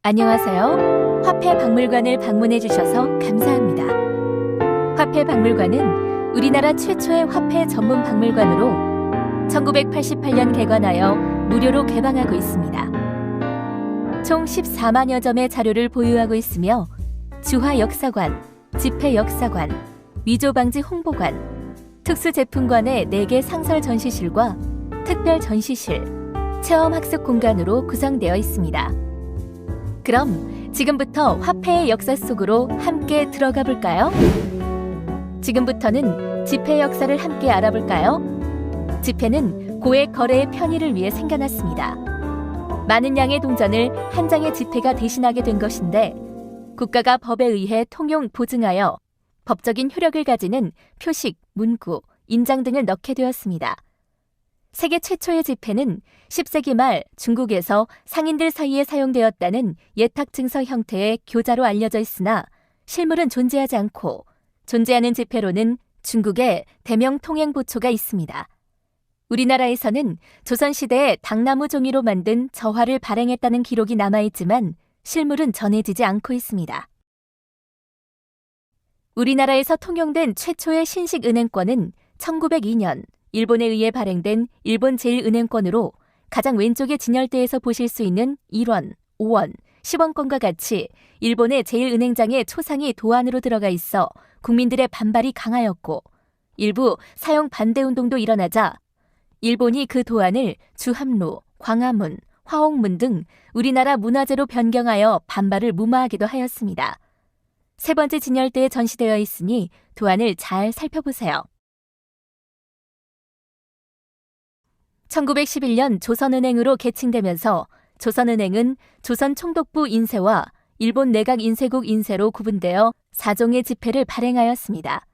안녕하세요. 화폐박물관을 방문해 주셔서 감사합니다. 화폐박물관은 우리나라 최초의 화폐 전문 박물관으로 1988년 개관하여 무료로 개방하고 있습니다. 총 14만여 점의 자료를 보유하고 있으며 주화역사관, 집회역사관, 위조방지 홍보관, 특수제품관의 4개 상설 전시실과 특별 전시실, 체험학습 공간으로 구성되어 있습니다. 그럼 지금부터 화폐의 역사 속으로 함께 들어가 볼까요? 지금부터는 지폐 역사를 함께 알아볼까요? 지폐는 고액 거래의 편의를 위해 생겨났습니다. 많은 양의 동전을 한 장의 지폐가 대신하게 된 것인데 국가가 법에 의해 통용 보증하여 법적인 효력을 가지는 표식, 문구, 인장 등을 넣게 되었습니다. 세계 최초의 지폐는 10세기 말 중국에서 상인들 사이에 사용되었다는 예탁증서 형태의 교자로 알려져 있으나 실물은 존재하지 않고 존재하는 지폐로는 중국의 대명 통행보초가 있습니다. 우리나라에서는 조선시대에 당나무 종이로 만든 저화를 발행했다는 기록이 남아있지만 실물은 전해지지 않고 있습니다. 우리나라에서 통용된 최초의 신식은행권은 1902년 일본에 의해 발행된 일본 제1은행권으로 가장 왼쪽의 진열대에서 보실 수 있는 1원, 5원, 10원권과 같이 일본의 제1은행장의 초상이 도안으로 들어가 있어 국민들의 반발이 강하였고 일부 사용 반대 운동도 일어나자 일본이 그 도안을 주함루, 광화문, 화옥문 등 우리나라 문화재로 변경하여 반발을 무마하기도 하였습니다. 세 번째 진열대에 전시되어 있으니 도안을 잘 살펴보세요. 1911년 조선은행으로 개칭되면서 조선은행은 조선총독부 인쇄와 일본 내각인쇄국 인쇄로 구분되어 4종의 지폐를 발행하였습니다.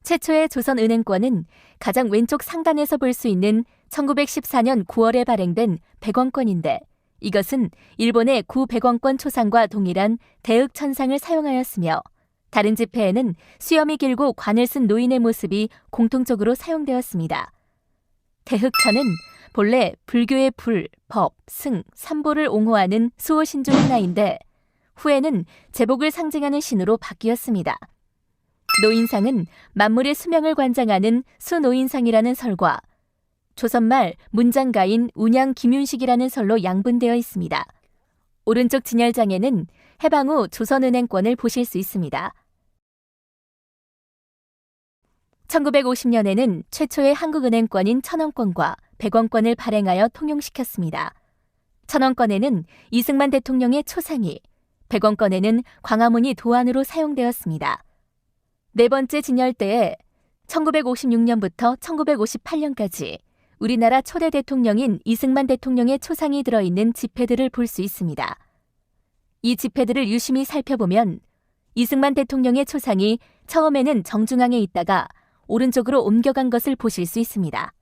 최초의 조선은행권은 가장 왼쪽 상단에서 볼 수 있는 1914년 9월에 발행된 100원권인데 이것은 일본의 구 100원권 초상과 동일한 대흑천상을 사용하였으며 다른 지폐에는 수염이 길고 관을 쓴 노인의 모습이 공통적으로 사용되었습니다. 대흑천은 본래 불교의 불, 법, 승, 삼보를 옹호하는 수호신 중 하나인데 후에는 제복을 상징하는 신으로 바뀌었습니다. 노인상은 만물의 수명을 관장하는 수노인상이라는 설과 조선말 문장가인 운양 김윤식이라는 설로 양분되어 있습니다. 오른쪽 진열장에는 해방 후 조선은행권을 보실 수 있습니다. 1950년에는 최초의 한국은행권인 1000원권과 100원권을 발행하여 통용시켰습니다. 1000원권에는 이승만 대통령의 초상이, 100원권에는 광화문이 도안으로 사용되었습니다. 네 번째 진열대에 1956년부터 1958년까지 우리나라 초대 대통령인 이승만 대통령의 초상이 들어있는 지폐들을 볼 수 있습니다. 이 지폐들을 유심히 살펴보면 이승만 대통령의 초상이 처음에는 정중앙에 있다가 오른쪽으로 옮겨간 것을 보실 수 있습니다.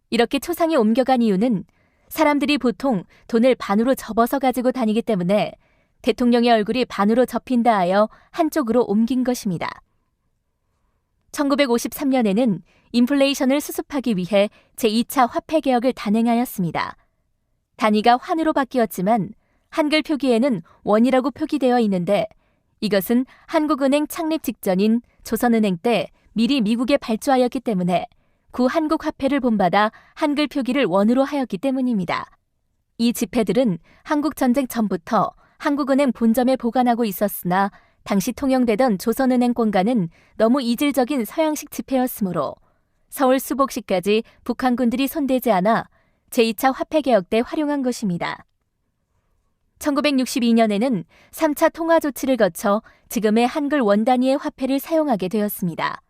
이렇게 초상이 옮겨간 이유는 사람들이 보통 돈을 반으로 접어서 가지고 다니기 때문에 대통령의 얼굴이 반으로 접힌다 하여 한쪽으로 옮긴 것입니다. 1953년에는 인플레이션을 수습하기 위해 제2차 화폐개혁을 단행하였습니다. 단위가 환으로 바뀌었지만 한글 표기에는 원이라고 표기되어 있는데 이것은 한국은행 창립 직전인 조선은행 때 미리 미국에 발주하였기 때문에 구 한국 화폐를 본받아 한글 표기를 원으로 하였기 때문입니다. 이 지폐들은 한국전쟁 전부터 한국은행 본점에 보관하고 있었으나 당시 통용되던 조선은행권과는 너무 이질적인 서양식 지폐였으므로 서울 수복시까지 북한군들이 손대지 않아 제2차 화폐개혁 때 활용한 것입니다. 1962년에는 3차 통화 조치를 거쳐 지금의 한글 원단위의 화폐를 사용하게 되었습니다.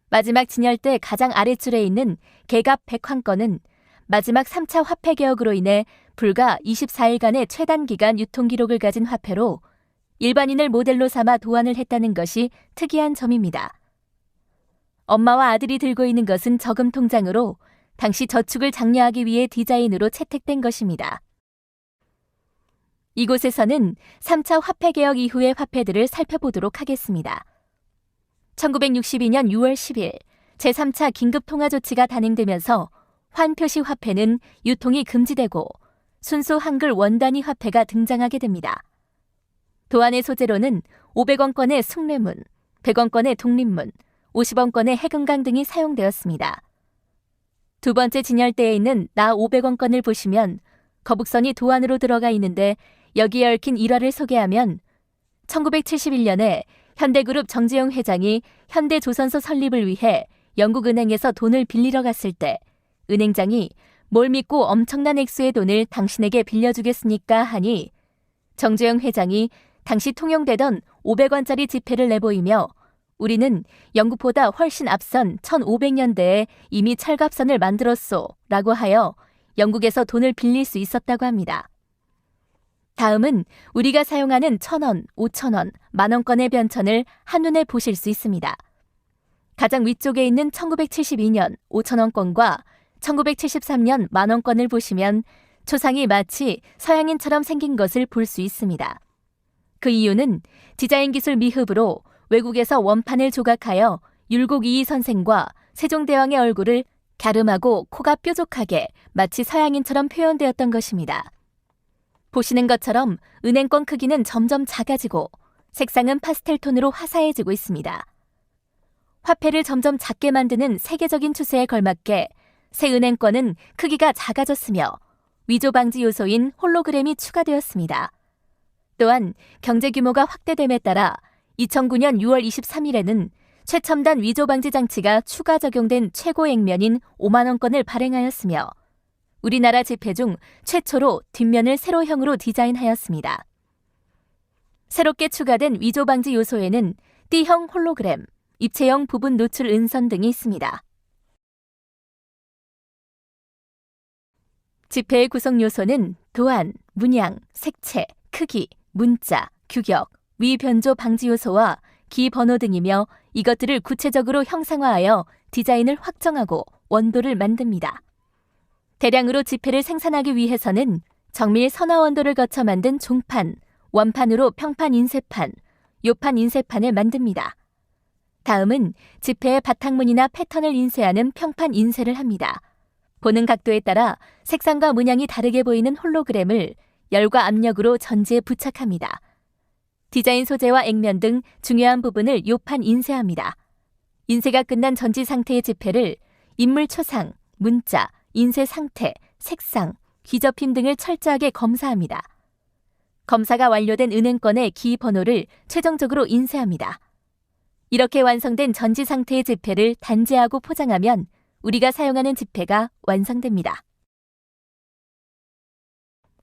마지막 진열대 가장 아랫줄에 있는 개갑 100환권은 마지막 3차 화폐개혁으로 인해 불과 24일간의 최단 기간 유통기록을 가진 화폐로 일반인을 모델로 삼아 도안을 했다는 것이 특이한 점입니다. 엄마와 아들이 들고 있는 것은 저금 통장으로 당시 저축을 장려하기 위해 디자인으로 채택된 것입니다. 이곳에서는 3차 화폐개혁 이후의 화폐들을 살펴보도록 하겠습니다. 1962년 6월 10일 제3차 긴급통화조치가 단행되면서 환표시 화폐는 유통이 금지되고 순수 한글 원단위 화폐가 등장하게 됩니다. 도안의 소재로는 500원권의 숭례문, 100원권의 독립문, 50원권의 해금강 등이 사용되었습니다. 두 번째 진열대에 있는 나 500원권을 보시면 거북선이 도안으로 들어가 있는데 여기에 얽힌 일화를 소개하면 1971년에 현대그룹 정재용 회장이 현대조선소 설립을 위해 영국은행에서 돈을 빌리러 갔을 때 은행장이 뭘 믿고 엄청난 액수의 돈을 당신에게 빌려주겠습니까 하니 정재용 회장이 당시 통용되던 500원짜리 지폐를 내보이며 우리는 영국보다 훨씬 앞선 1500년대에 이미 철갑선을 만들었소 라고 하여 영국에서 돈을 빌릴 수 있었다고 합니다. 다음은 우리가 사용하는 1000원, 5000원, 만원권의 변천을 한눈에 보실 수 있습니다. 가장 위쪽에 있는 1972년 5000원권과 1973년 만원권을 보시면 초상이 마치 서양인처럼 생긴 것을 볼 수 있습니다. 그 이유는 디자인 기술 미흡으로 외국에서 원판을 조각하여 율곡이이 선생과 세종대왕의 얼굴을 갸름하고 코가 뾰족하게 마치 서양인처럼 표현되었던 것입니다. 보시는 것처럼 은행권 크기는 점점 작아지고 색상은 파스텔 톤으로 화사해지고 있습니다. 화폐를 점점 작게 만드는 세계적인 추세에 걸맞게 새 은행권은 크기가 작아졌으며 위조 방지 요소인 홀로그램이 추가되었습니다. 또한 경제 규모가 확대됨에 따라 2009년 6월 23일에는 최첨단 위조 방지 장치가 추가 적용된 최고 액면인 5만원권을 발행하였으며 우리나라 지폐 중 최초로 뒷면을 세로형으로 디자인하였습니다. 새롭게 추가된 위조 방지 요소에는 D형 홀로그램, 입체형 부분 노출 은선 등이 있습니다. 지폐의 구성 요소는 도안, 문양, 색채, 크기, 문자, 규격, 위변조 방지 요소와 기 번호 등이며 이것들을 구체적으로 형상화하여 디자인을 확정하고 원도를 만듭니다. 대량으로 지폐를 생산하기 위해서는 정밀 선화 원도를 거쳐 만든 종판, 원판으로 평판 인쇄판, 요판 인쇄판을 만듭니다. 다음은 지폐의 바탕문이나 패턴을 인쇄하는 평판 인쇄를 합니다. 보는 각도에 따라 색상과 문양이 다르게 보이는 홀로그램을 열과 압력으로 전지에 부착합니다. 디자인 소재와 액면 등 중요한 부분을 요판 인쇄합니다. 인쇄가 끝난 전지 상태의 지폐를 인물 초상, 문자, 인쇄 상태, 색상, 귀접힘 등을 철저하게 검사합니다. 검사가 완료된 은행권의 기 번호를 최종적으로 인쇄합니다. 이렇게 완성된 전지 상태의 지폐를 단제하고 포장하면 우리가 사용하는 지폐가 완성됩니다.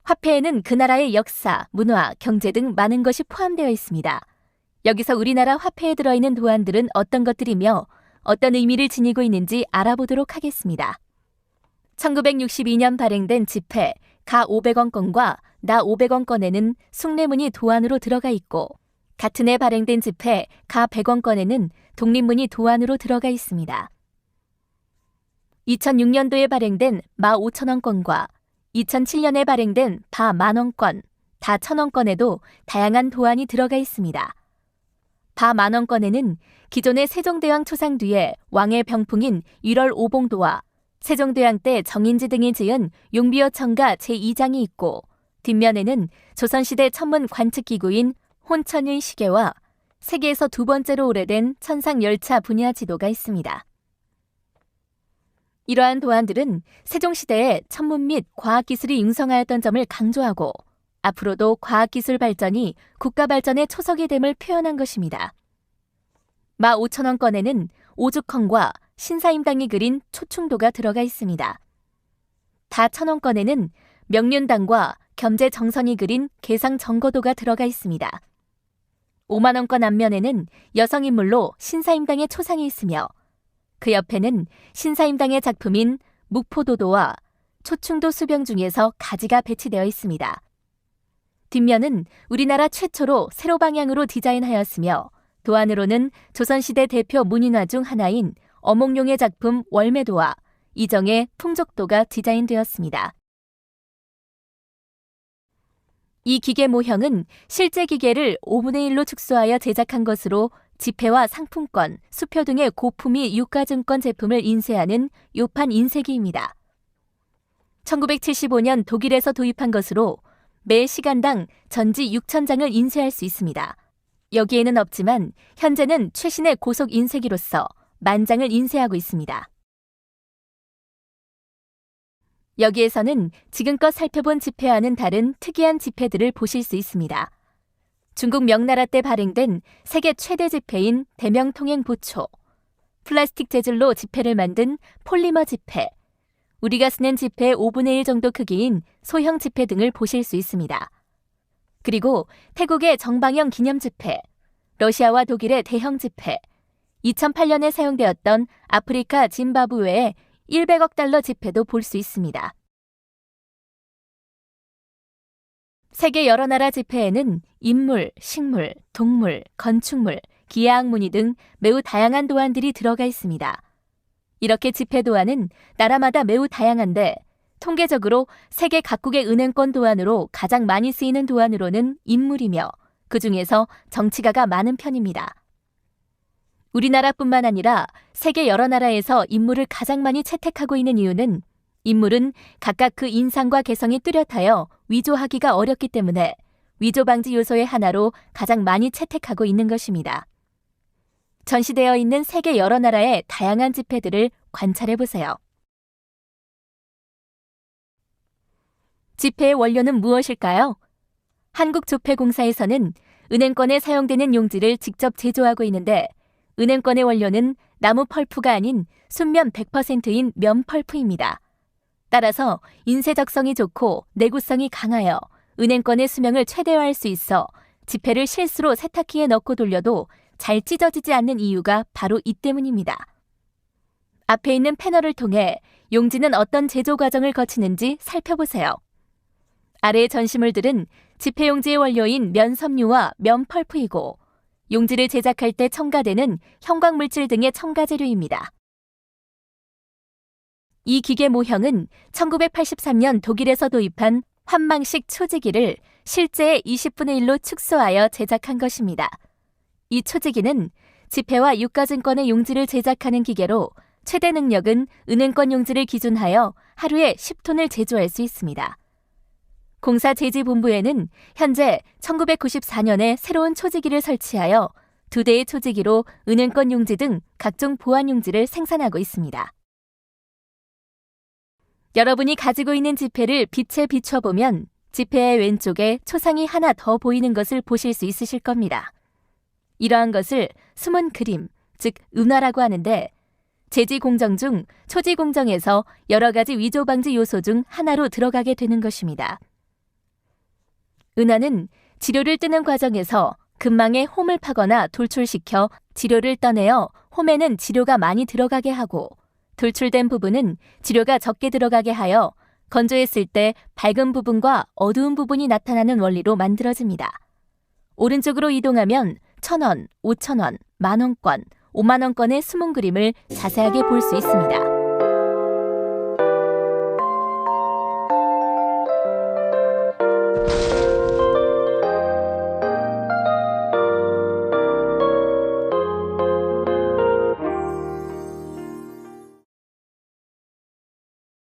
화폐에는 그 나라의 역사, 문화, 경제 등 많은 것이 포함되어 있습니다. 여기서 우리나라 화폐에 들어있는 도안들은 어떤 것들이며 어떤 의미를 지니고 있는지 알아보도록 하겠습니다. 1962년 발행된 지폐 가 500원권과 나 500원권에는 숭례문이 도안으로 들어가 있고 같은 해 발행된 지폐 가 100원권에는 독립문이 도안으로 들어가 있습니다. 2006년도에 발행된 마 5천원권과 2007년에 발행된 바 만원권, 다 천원권에도 다양한 도안이 들어가 있습니다. 바 만원권에는 기존의 세종대왕 초상 뒤에 왕의 병풍인 1월 오봉도와 세종대왕 때 정인지 등이 지은 용비어 청가 제2장이 있고 뒷면에는 조선시대 천문 관측기구인 혼천의 시계와 세계에서 두 번째로 오래된 천상열차 분야 지도가 있습니다. 이러한 도안들은 세종시대에 천문 및 과학기술이 융성하였던 점을 강조하고 앞으로도 과학기술 발전이 국가 발전의 초석이 됨을 표현한 것입니다. 마 5천원권에는 오죽헌과 신사임당이 그린 초충도가 들어가 있습니다. 다 천원권에는 명륜당과 겸재정선이 그린 계상정거도가 들어가 있습니다. 5만원권 앞면에는 여성인물로 신사임당의 초상이 있으며 그 옆에는 신사임당의 작품인 묵포도도와 초충도 수병 중에서 가지가 배치되어 있습니다. 뒷면은 우리나라 최초로 세로 방향으로 디자인하였으며 도안으로는 조선시대 대표 문인화 중 하나인 어몽룡의 작품 월매도와 이정의 풍족도가 디자인되었습니다. 이 기계 모형은 실제 기계를 5분의 1로 축소하여 제작한 것으로 지폐와 상품권, 수표 등의 고품위 유가증권 제품을 인쇄하는 요판 인쇄기입니다. 1975년 독일에서 도입한 것으로 매 시간당 전지 6,000장을 인쇄할 수 있습니다. 여기에는 없지만 현재는 최신의 고속 인쇄기로서 10,000장을 인쇄하고 있습니다. 여기에서는 지금껏 살펴본 지폐와는 다른 특이한 지폐들을 보실 수 있습니다. 중국 명나라 때 발행된 세계 최대 지폐인 대명통행보초, 플라스틱 재질로 지폐를 만든 폴리머 지폐, 우리가 쓰는 지폐의 5분의 1 정도 크기인 소형 지폐 등을 보실 수 있습니다. 그리고 태국의 정방형 기념 지폐, 러시아와 독일의 대형 지폐, 2008년에 사용되었던 아프리카 짐바브웨의 100억 달러 지폐도 볼 수 있습니다. 세계 여러 나라 지폐에는 인물, 식물, 동물, 건축물, 기하학 무늬 등 매우 다양한 도안들이 들어가 있습니다. 이렇게 지폐 도안은 나라마다 매우 다양한데 통계적으로 세계 각국의 은행권 도안으로 가장 많이 쓰이는 도안으로는 인물이며 그 중에서 정치가가 많은 편입니다. 우리나라뿐만 아니라 세계 여러 나라에서 인물을 가장 많이 채택하고 있는 이유는 인물은 각각 그 인상과 개성이 뚜렷하여 위조하기가 어렵기 때문에 위조 방지 요소의 하나로 가장 많이 채택하고 있는 것입니다. 전시되어 있는 세계 여러 나라의 다양한 지폐들을 관찰해 보세요. 지폐의 원료는 무엇일까요? 한국조폐공사에서는 은행권에 사용되는 용지를 직접 제조하고 있는데 은행권의 원료는 나무 펄프가 아닌 순면 100%인 면 펄프입니다. 따라서 인쇄적성이 좋고 내구성이 강하여 은행권의 수명을 최대화할 수 있어 지폐를 실수로 세탁기에 넣고 돌려도 잘 찢어지지 않는 이유가 바로 이 때문입니다. 앞에 있는 패널을 통해 용지는 어떤 제조 과정을 거치는지 살펴보세요. 아래의 전시물들은 지폐 용지의 원료인 면 섬유와 면 펄프이고 용지를 제작할 때 첨가되는 형광물질 등의 첨가재료입니다. 이 기계 모형은 1983년 독일에서 도입한 환망식 초지기를 실제의 20분의 1로 축소하여 제작한 것입니다. 이 초지기는 지폐와 유가증권의 용지를 제작하는 기계로 최대 능력은 은행권 용지를 기준하여 하루에 10톤을 제조할 수 있습니다. 공사 제지본부에는 현재 1994년에 새로운 초지기를 설치하여 2대의 초지기로 은행권 용지 등 각종 보안 용지를 생산하고 있습니다. 여러분이 가지고 있는 지폐를 빛에 비춰보면 지폐의 왼쪽에 초상이 하나 더 보이는 것을 보실 수 있으실 겁니다. 이러한 것을 숨은 그림, 즉 은화라고 하는데 제지 공정 중 초지 공정에서 여러 가지 위조 방지 요소 중 하나로 들어가게 되는 것입니다. 은화는 지료를 뜨는 과정에서 금망에 홈을 파거나 돌출시켜 지료를 떠내어 홈에는 지료가 많이 들어가게 하고 돌출된 부분은 지료가 적게 들어가게 하여 건조했을 때 밝은 부분과 어두운 부분이 나타나는 원리로 만들어집니다. 오른쪽으로 이동하면 1,000원, 5,000원, 만원권, 5만원권의 숨은 그림을 자세하게 볼 수 있습니다.